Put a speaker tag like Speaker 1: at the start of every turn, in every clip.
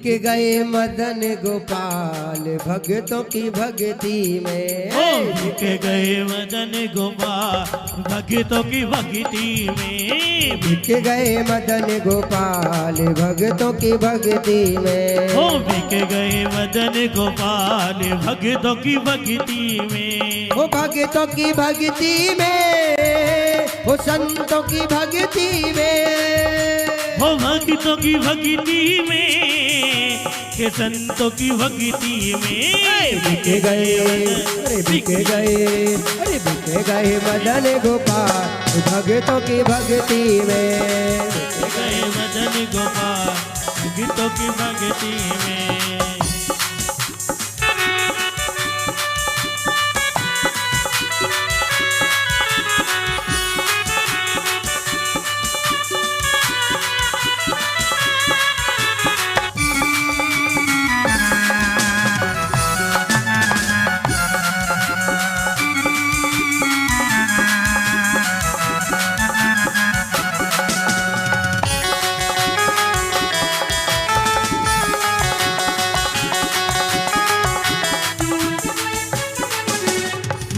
Speaker 1: गए मदन गोपाल भक्तों की भक्ति में।
Speaker 2: बिक गए मदन गोपाल भक्तों की भक्ति में।
Speaker 1: बिक गए मदन गोपाल भक्तों की भक्ति में।
Speaker 2: बिक गए मदन गोपाल भक्तों की भक्ति में।
Speaker 1: भक्तों की भक्ति में, संतों की भक्ति में।
Speaker 2: भक्तों की भक्ति में, के संतों की भक्ति में।
Speaker 1: बिक गए, अरे बिक गए, अरे बिक गए मदन गोपाल भक्तों की भक्ति में।
Speaker 2: बिक गए मदन गोपाल भक्तों की भक्ति में।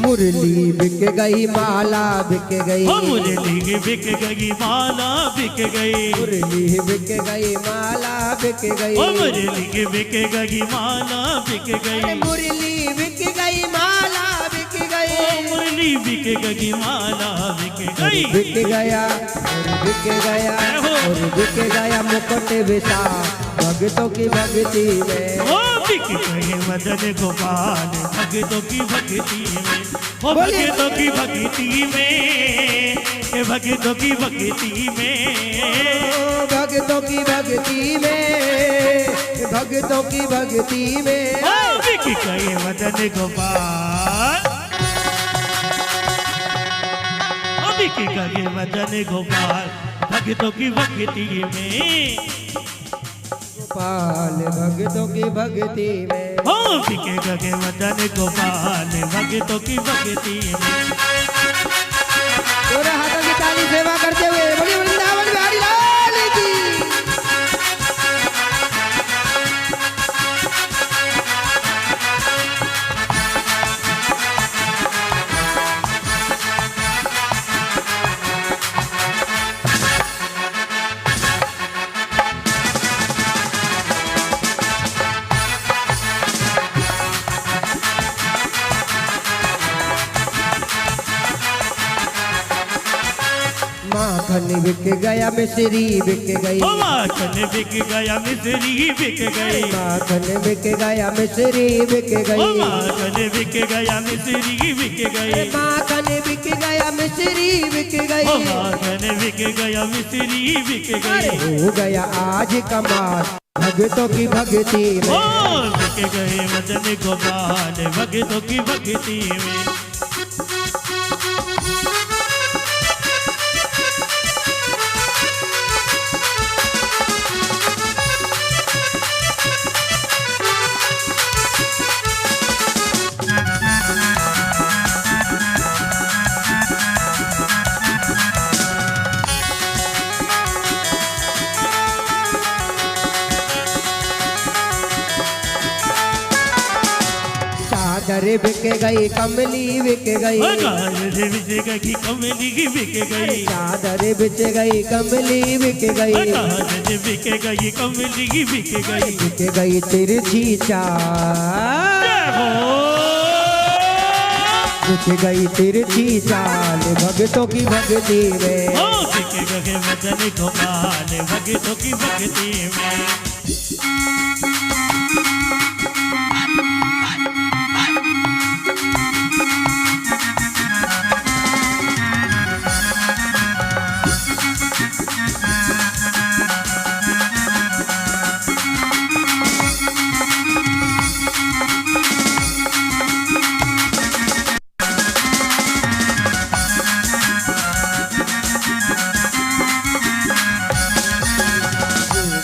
Speaker 1: मुरली बिक गई, माला बिक गई।
Speaker 2: मुरली बिक गई, माला बिक गई।
Speaker 1: मुरली बिक गई, माला बिक गई।
Speaker 2: मुरली बिक गई, माला बिक गई।
Speaker 1: मुरली बिक गई, माला बिक गई।
Speaker 2: मुरली बिक गई, माला बिक गई।
Speaker 1: बिक गया और बिक गया और बिक गया मुकुट विशा भक्तों की भक्ति में।
Speaker 2: बिक गए मदन गोपाल भक्तों की भक्ति में। भक्तों की भक्ति में, भक्तों की भक्ति में।
Speaker 1: भक्तों की भक्ति में, भक्तों की भक्ति में।
Speaker 2: बिक गए मदन गोपाल, बिक गए मदन गोपाल भक्तों की भक्ति में।
Speaker 1: गोपाल भक्तों की भक्ति में।
Speaker 2: बिक गए मदन गोपाल भक्तों की भक्ति में।
Speaker 1: पूरे हाथों की ताली सेवा करते हुए बोलिए वृंदावन बिहारी लाल की। माखन बिक गया, मिश्री बिक गई।
Speaker 2: माखन बिक गया, मिश्री बिक गई।
Speaker 1: माखन बिक गया, मिश्री बिक गई।
Speaker 2: माखन बिक गया, मिश्री बिक गई।
Speaker 1: माखन बिक गया, मिश्री बिक गई।
Speaker 2: माखन बिक गया, मिश्री बिक गई।
Speaker 1: हो गया आज कमाल भक्तों की भक्ति में।
Speaker 2: बिक गए मदन गोपाल भक्तों की भक्ति में।
Speaker 1: चादर बिक गई, कमली बिक गई।
Speaker 2: चादर बिक गई, कमली बिक गई।
Speaker 1: चादर बिक गई, कमली बिक गई।
Speaker 2: चादर बिक गई, कमली बिक गई।
Speaker 1: बिक गई तिरछी चाल, बिक गई तिरछी चाल भक्तों की भक्ति में।
Speaker 2: बिक गए मदन गोपाल भक्तों की भक्ति में।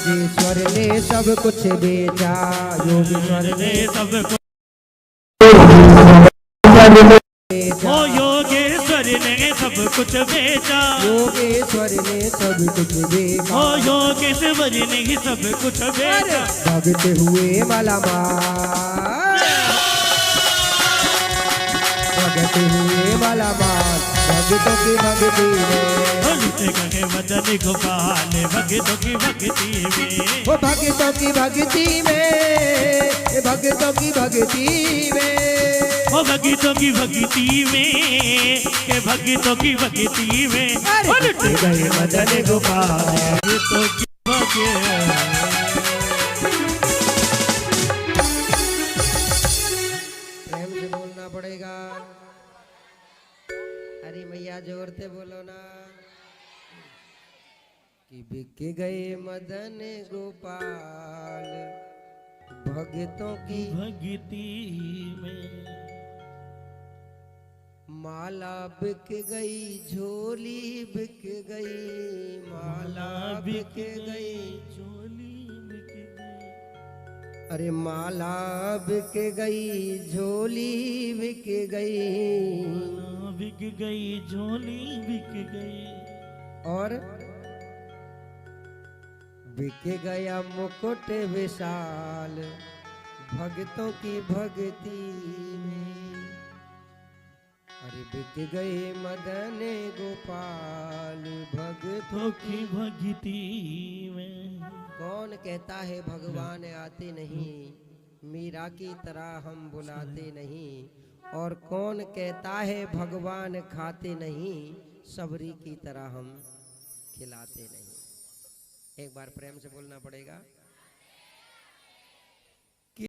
Speaker 1: योगेश्वर ने सब कुछ बेचा, योगेश्वर ने
Speaker 2: सब कुछ। योगेश्वर ने सब कुछ बेचा,
Speaker 1: योगेश्वर ने सब कुछ बेचा,
Speaker 2: ओ योगेश्वर ने ही सब कुछ बेचा।
Speaker 1: भगते हुए मालामाल, भगते हुए मालामाल, भगतों की भक्ति में,
Speaker 2: लुटे गए मदन गोपाल भगतों की भक्ति में,
Speaker 1: वो भगतों की भक्ति में, भगतों की भक्ति में,
Speaker 2: ओ भगतों की भक्ति में, के भगतों की भक्ति में, लुटे गए मदन गोपाल भगतों की भक्ति।
Speaker 1: प्रेम से बोलना पड़ेगा, अरे मैया जोर से बोलो ना, कि बिक गए मदन गोपाल भगतों की
Speaker 2: भक्ति में,
Speaker 1: माला बिक गई, झोली बिक गई, माला बिक गई,
Speaker 2: झोली बिक गई,
Speaker 1: अरे माला बिक गई, झोली बिक गई,
Speaker 2: माला बिक गई, झोली बिक गई,
Speaker 1: और बिक गया मुकुट विशाल भगतों की भक्ति में, अरे बिक गए मदन गोपाल भगतों
Speaker 2: की भक्ति में।
Speaker 1: कौन कहता है भगवान आते नहीं, मीरा की तरह हम बुलाते नहीं, और कौन कहता है भगवान खाते नहीं, सबरी की तरह हम खिलाते नहीं। एक बार प्रेम से बोलना पड़ेगा।